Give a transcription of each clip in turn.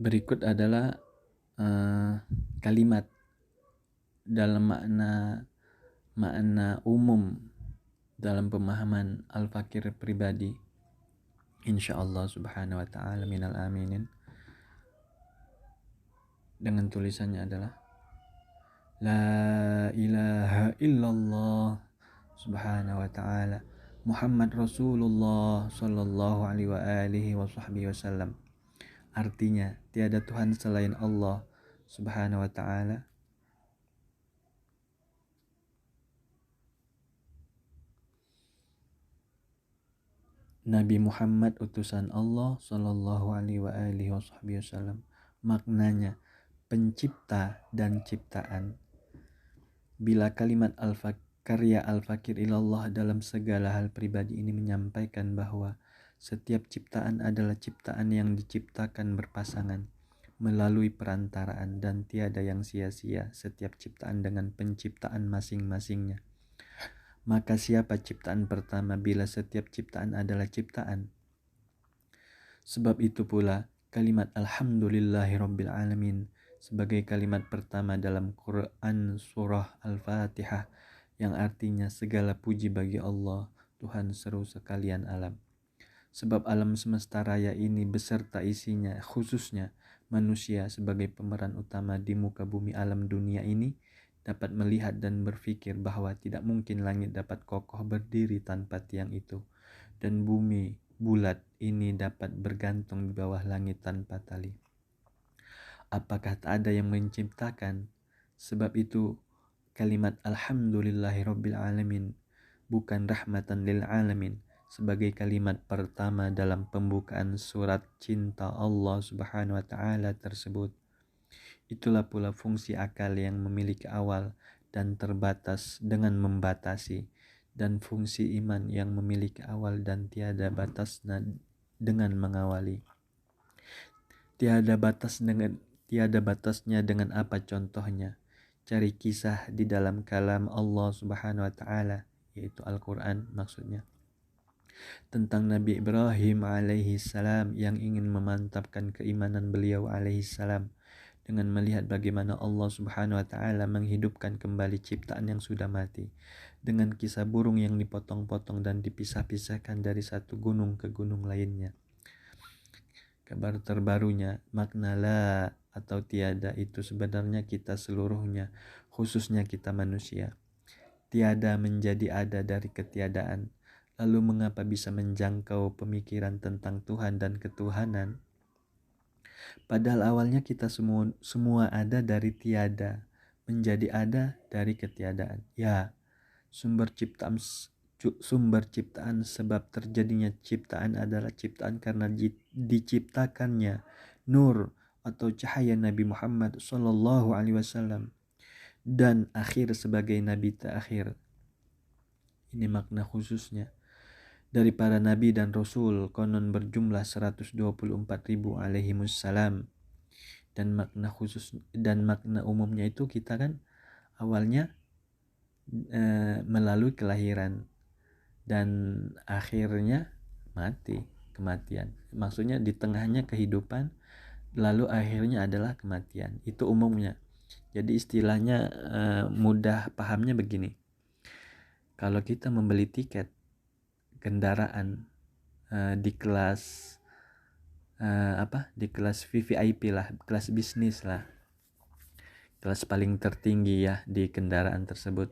Berikut adalah kalimat dalam makna umum dalam pemahaman al-fakir pribadi, insyaallah subhanahu wa ta'ala minal aminin. Dengan tulisannya adalah La ilaha illallah subhanahu wa ta'ala Muhammad Rasulullah sallallahu alaihi wa alihi wa sahbihi wasallam. Artinya, tiada Tuhan selain Allah subhanahu wa ta'ala. Nabi Muhammad utusan Allah sallallahu alaihi wa alihi wa sahbihi wasallam. Maknanya, pencipta dan ciptaan. Bila kalimat karya al-fakir ilallah dalam segala hal pribadi ini menyampaikan bahwa setiap ciptaan adalah ciptaan yang diciptakan berpasangan melalui perantaraan dan tiada yang sia-sia setiap ciptaan dengan penciptaan masing-masingnya. Maka siapa ciptaan pertama bila setiap ciptaan adalah ciptaan? Sebab itu pula kalimat Alhamdulillahirabbil alamin sebagai kalimat pertama dalam Quran surah Al-Fatihah yang artinya segala puji bagi Allah, Tuhan seru sekalian alam. Sebab alam semesta raya ini beserta isinya, khususnya manusia sebagai pemeran utama di muka bumi alam dunia ini, dapat melihat dan berpikir bahwa tidak mungkin langit dapat kokoh berdiri tanpa tiang itu, dan bumi bulat ini dapat bergantung di bawah langit tanpa tali. Apakah tak ada yang menciptakan? Sebab itu kalimat Alhamdulillahirabbil alamin bukan rahmatan lil alamin sebagai kalimat pertama dalam pembukaan surat cinta Allah subhanahu wa ta'ala tersebut. Itulah pula fungsi akal yang memiliki awal dan terbatas dengan membatasi, dan fungsi iman yang memiliki awal dan tiada batasnya dengan mengawali. Tiada batasnya dengan apa contohnya? Cari kisah di dalam kalam Allah subhanahu wa ta'ala, yaitu Al-Quran maksudnya, tentang Nabi Ibrahim alaihi salam yang ingin memantapkan keimanan beliau alaihi salam dengan melihat bagaimana Allah subhanahu wa ta'ala menghidupkan kembali ciptaan yang sudah mati, dengan kisah burung yang dipotong-potong dan dipisah-pisahkan dari satu gunung ke gunung lainnya. Kabar terbarunya, makna la atau tiada itu sebenarnya kita seluruhnya, khususnya kita manusia. Tiada menjadi ada dari ketiadaan. Lalu mengapa bisa menjangkau pemikiran tentang Tuhan dan ketuhanan? Padahal awalnya kita semua ada dari tiada, menjadi ada dari ketiadaan. Ya, sumber ciptaan sebab terjadinya ciptaan adalah ciptaan karena diciptakannya nur atau cahaya Nabi Muhammad sallallahu alaihi wasallam dan akhir sebagai nabi terakhir. Ini makna khususnya. Dari para nabi dan rasul konon berjumlah 124.000 alaihimussalam, dan makna khusus dan makna umumnya itu kita kan awalnya melalui kelahiran dan akhirnya kematian. Maksudnya di tengahnya kehidupan, lalu akhirnya adalah kematian. Itu umumnya. Jadi istilahnya mudah pahamnya begini. Kalau kita membeli tiket kendaraan di kelas di kelas VVIP lah, kelas bisnis lah, kelas paling tertinggi ya di kendaraan tersebut,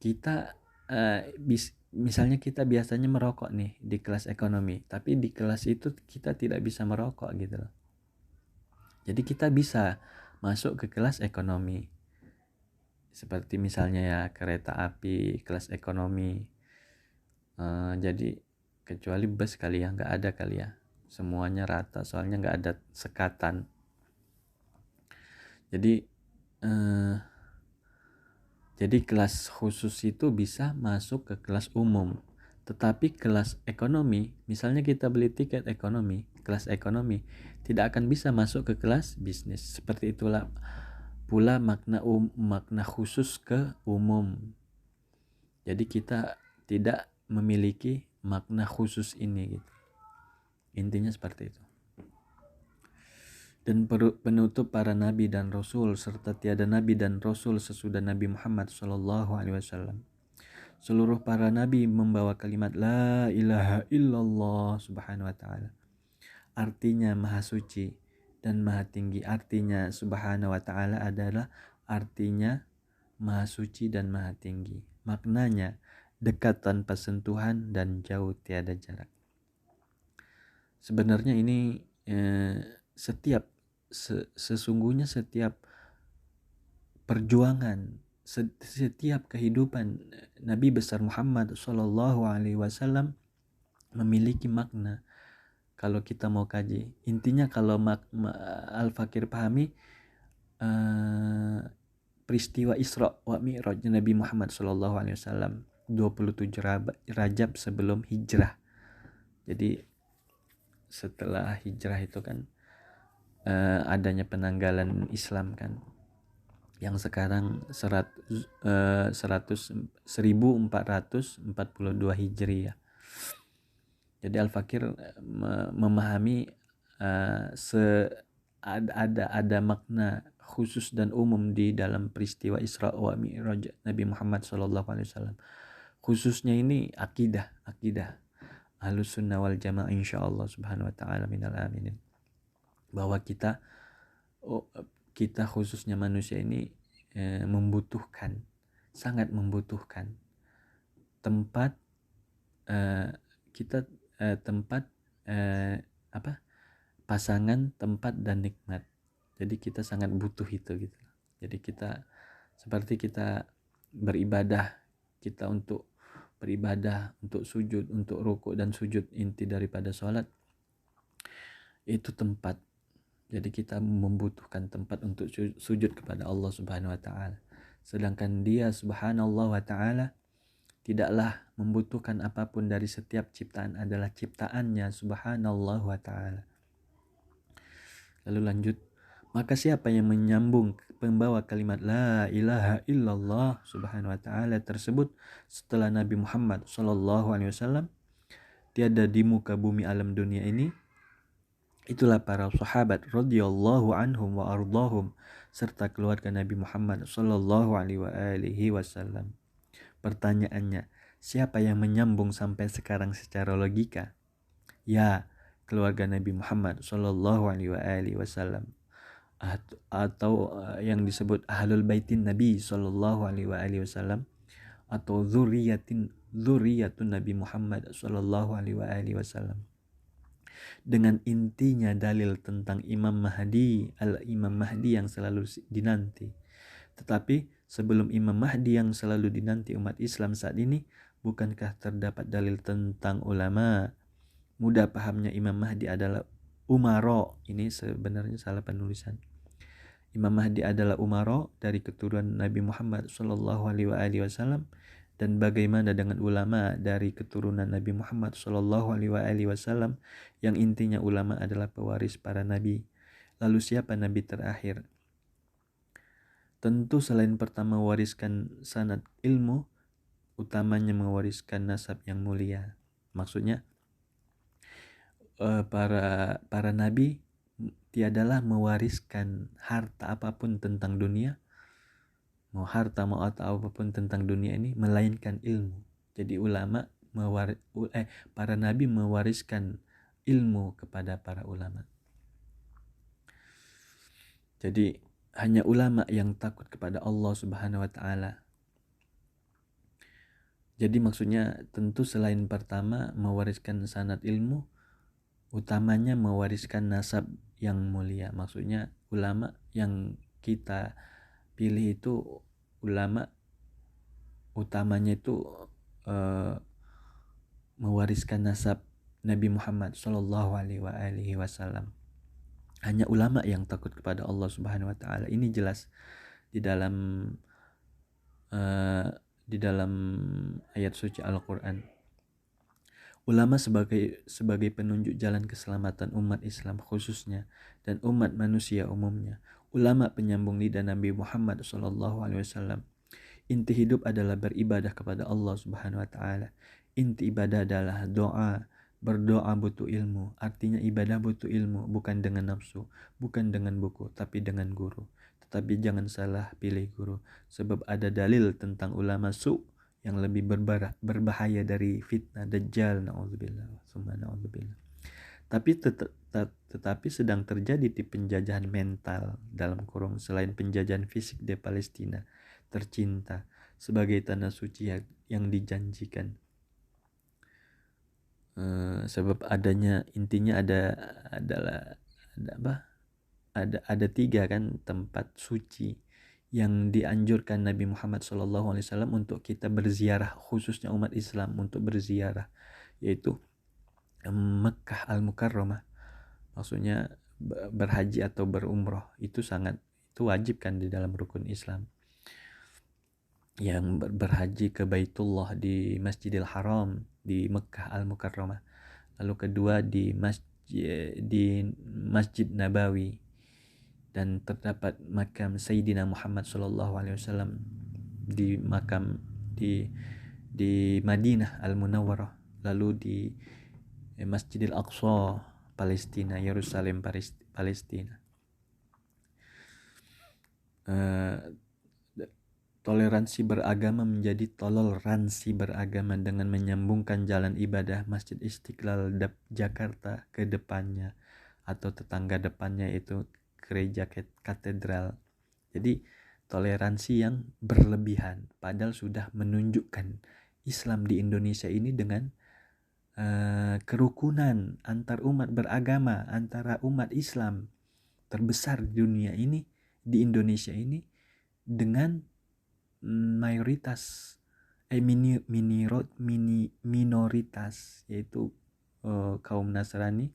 kita misalnya kita biasanya merokok nih di kelas ekonomi, tapi di kelas itu kita tidak bisa merokok gitu loh. Jadi kita bisa masuk ke kelas ekonomi, seperti misalnya ya kereta api kelas ekonomi. Jadi kecuali bus kali ya, nggak ada kali ya, semuanya rata soalnya nggak ada sekatan. Jadi kelas khusus itu bisa masuk ke kelas umum, tetapi kelas ekonomi, misalnya kita beli tiket ekonomi, kelas ekonomi tidak akan bisa masuk ke kelas bisnis. Seperti itulah pula makna khusus ke umum. Jadi kita tidak memiliki makna khusus ini gitu. Intinya seperti itu. dan penutup para nabi dan rasul, serta tiada nabi dan rasul sesudah Nabi Muhammad SAW. Seluruh para nabi membawa kalimat la ilaha illallah subhanahu wa ta'ala. Artinya maha suci dan maha tinggi. Artinya subhanahu wa ta'ala adalah artinya maha suci dan maha tinggi. Maknanya dekat tanpa sentuhan dan jauh tiada jarak. Sebenarnya ini sesungguhnya setiap perjuangan, setiap kehidupan Nabi besar Muhammad Shallallahu Alaihi Wasallam memiliki makna. Kalau kita mau kaji, intinya kalau Al-Fakir pahami peristiwa Isra wa Mi'raj Nabi Muhammad Shallallahu Alaihi Wasallam 27 Rajab sebelum hijrah. Jadi setelah hijrah itu kan adanya penanggalan Islam kan, yang sekarang 1442 Hijriah. Jadi Al-Fakir memahami ada makna khusus dan umum di dalam peristiwa Isra wa Mi'raj Nabi Muhammad SAW. Khususnya ini akidah Ahlus Sunnah wal Jamaah insyaallah subhanahu wa ta'ala minal aminin. Bahwa kita khususnya manusia ini sangat membutuhkan tempat pasangan, tempat dan nikmat. Jadi kita sangat butuh itu gitu. Jadi kita seperti kita beribadah, kita untuk beribadah, untuk sujud, untuk rukuk dan sujud, inti daripada sholat itu tempat. Jadi kita membutuhkan tempat untuk sujud kepada Allah Subhanahu wa ta'ala. Sedangkan Dia Subhanallah wa ta'ala tidaklah membutuhkan apapun dari setiap ciptaan, adalah ciptaannya Subhanallah wa ta'ala. Lalu lanjut, maka siapa yang menyambung pembawa kalimat la ilaha illallah subhanahu wa ta'ala tersebut setelah Nabi Muhammad sallallahu alaihi wasallam tiada di muka bumi alam dunia ini, itulah para sahabat radhiyallahu anhum wa ardhahum serta keluarga Nabi Muhammad sallallahu alaihi wasallam. Pertanyaannya, siapa yang menyambung sampai sekarang secara logika? Ya, keluarga Nabi Muhammad sallallahu alaihi wasallam, atau yang disebut ahlul baitin Nabi sallallahu alaihi wasallam, atau dzurriyyatun Nabi Muhammad sallallahu alaihi wasallam. Dengan intinya dalil tentang Imam Mahdi yang selalu dinanti. Tetapi sebelum Imam Mahdi yang selalu dinanti umat Islam saat ini, bukankah terdapat dalil tentang ulama? Mudah pahamnya Imam Mahdi adalah umaro. Ini sebenarnya salah penulisan. Imam Mahdi adalah umaro dari keturunan Nabi Muhammad sallallahu alaihi wasallam. Dan bagaimana dengan ulama dari keturunan Nabi Muhammad sallallahu alaihi wasallam, yang intinya ulama adalah pewaris para nabi. Lalu siapa nabi terakhir? Tentu selain pertama mewariskan sanad ilmu, utamanya mewariskan nasab yang mulia. Maksudnya para nabi tiadalah mewariskan harta apapun tentang dunia, mau harta mau atau apapun tentang dunia ini, melainkan ilmu. Jadi para nabi mewariskan ilmu kepada para ulama. Jadi hanya ulama yang takut kepada Allah Subhanahu wa ta'ala. Jadi maksudnya tentu selain pertama mewariskan sanad ilmu, utamanya mewariskan nasab yang mulia. Maksudnya ulama yang kita pilih itu ulama utamanya itu mewariskan nasab Nabi Muhammad sallallahu alaihi wasallam. Hanya ulama yang takut kepada Allah Subhanahu wa ta'ala. Ini jelas di dalam ayat suci Al-Qur'an. Ulama sebagai penunjuk jalan keselamatan umat Islam khususnya dan umat manusia umumnya. Ulama penyambung lidah Nabi Muhammad sallallahu alaihi wasallam. Inti hidup adalah beribadah kepada Allah Subhanahu wa ta'ala. Inti ibadah adalah doa Berdoa butuh ilmu, artinya ibadah butuh ilmu, bukan dengan nafsu, bukan dengan buku, tapi dengan guru. Tetapi jangan salah pilih guru, sebab ada dalil tentang ulama yang lebih berbahaya dari fitnah dajjal, naudzubillah, summa naudzubillah. Tetapi sedang terjadi di penjajahan mental dalam kurung selain penjajahan fisik di Palestina tercinta sebagai tanah suci yang dijanjikan. Sebab intinya ada 3 kan tempat suci yang dianjurkan Nabi Muhammad SAW untuk kita berziarah, khususnya umat Islam untuk berziarah, yaitu Mekkah Al-Mukarramah, maksudnya berhaji atau berumroh. Itu wajib kan di dalam rukun Islam. Yang berhaji ke Baitullah di Masjidil Haram di Mekkah Al-Mukarramah. Lalu kedua di Masjid Nabawi, dan terdapat makam Sayyidina Muhammad SAW di Madinah Al-Munawwarah, lalu di Masjidil Aqsa Palestina, Yerusalem Palestina. Toleransi beragama menjadi toleransi beragama dengan menyambungkan jalan ibadah Masjid Istiqlal Jakarta ke depannya atau tetangga depannya, itu gereja katedral. Jadi toleransi yang berlebihan, padahal sudah menunjukkan Islam di Indonesia ini dengan kerukunan antar umat beragama, antara umat Islam terbesar di dunia ini, di Indonesia ini, dengan mayoritas minoritas, yaitu kaum Nasrani,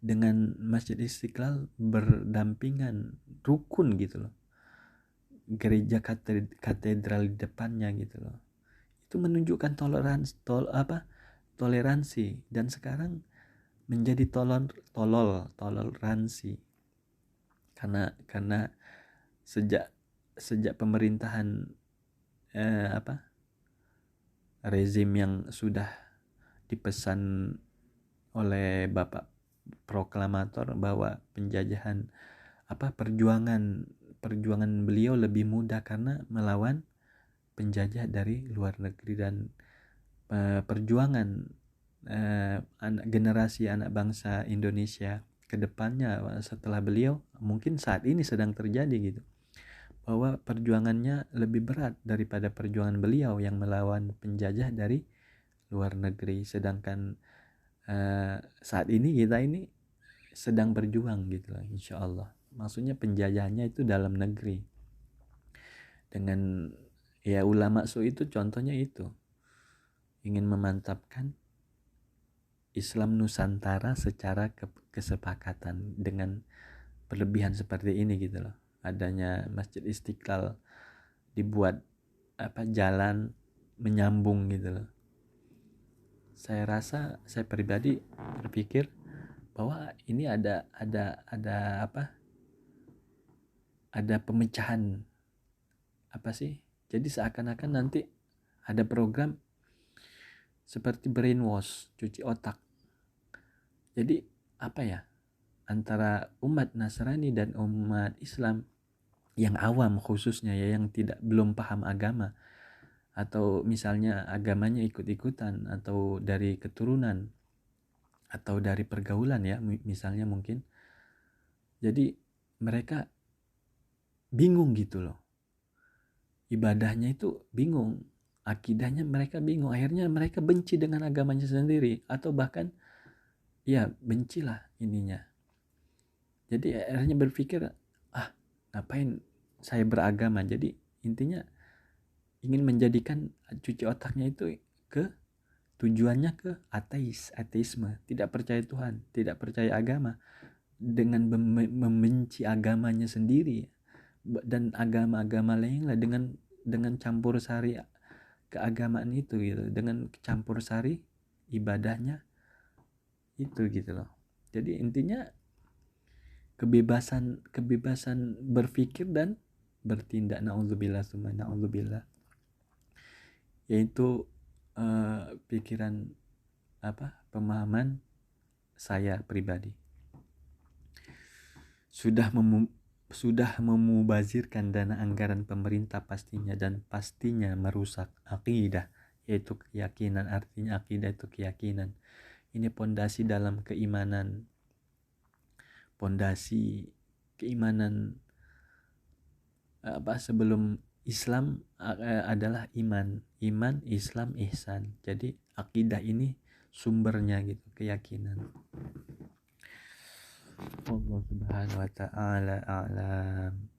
dengan Masjid Istiqlal berdampingan, rukun gitu loh, gereja katedral di depannya gitu loh. Itu menunjukkan toleransi, dan sekarang menjadi toleransi karena sejak pemerintahan rezim yang sudah dipesan oleh Bapak Proklamator bahwa penjajahan perjuangan beliau lebih mudah karena melawan penjajah dari luar negeri, dan perjuangan generasi anak bangsa Indonesia ke depannya setelah beliau mungkin saat ini sedang terjadi gitu, bahwa perjuangannya lebih berat daripada perjuangan beliau yang melawan penjajah dari luar negeri. Sedangkan saat ini kita ini sedang berjuang gitu lah, insya Allah. Maksudnya penjajahannya itu dalam negeri. Dengan ulama itu contohnya itu ingin memantapkan Islam Nusantara secara kesepakatan dengan berlebihan seperti ini gitu loh. Adanya Masjid Istiqlal, dibuat jalan menyambung gitu loh. Saya pribadi berpikir bahwa ini ada pemecahan jadi seakan-akan nanti ada program seperti brainwash, cuci otak. Jadi antara umat Nasrani dan umat Islam yang awam khususnya yang belum paham agama, atau misalnya agamanya ikut-ikutan atau dari keturunan atau dari pergaulan misalnya mungkin. Jadi mereka bingung gitu loh. Ibadahnya itu bingung, akidahnya mereka bingung, akhirnya mereka benci dengan agamanya sendiri, atau bahkan bencilah ininya. Jadi akhirnya berpikir, ngapain saya beragama. Jadi intinya ingin menjadikan cuci otaknya itu tujuannya ke ateisme, tidak percaya Tuhan, tidak percaya agama, dengan membenci agamanya sendiri dan agama-agama lain lah, dengan campur sari keagamaan itu gitu, dengan campur sari ibadahnya itu gitu loh. Jadi intinya kebebasan berpikir dan bertindak, naudzubillah summa naudzubillah, yaitu pikiran pemahaman saya pribadi. Sudah memubazirkan dana anggaran pemerintah pastinya, dan pastinya merusak akidah, yaitu keyakinan. Artinya akidah itu keyakinan. Ini pondasi dalam keimanan. Pondasi keimanan sebelum Islam adalah iman, Islam, ihsan. Jadi akidah ini sumbernya gitu, keyakinan. Allah Subhanahu wa taala a'lam.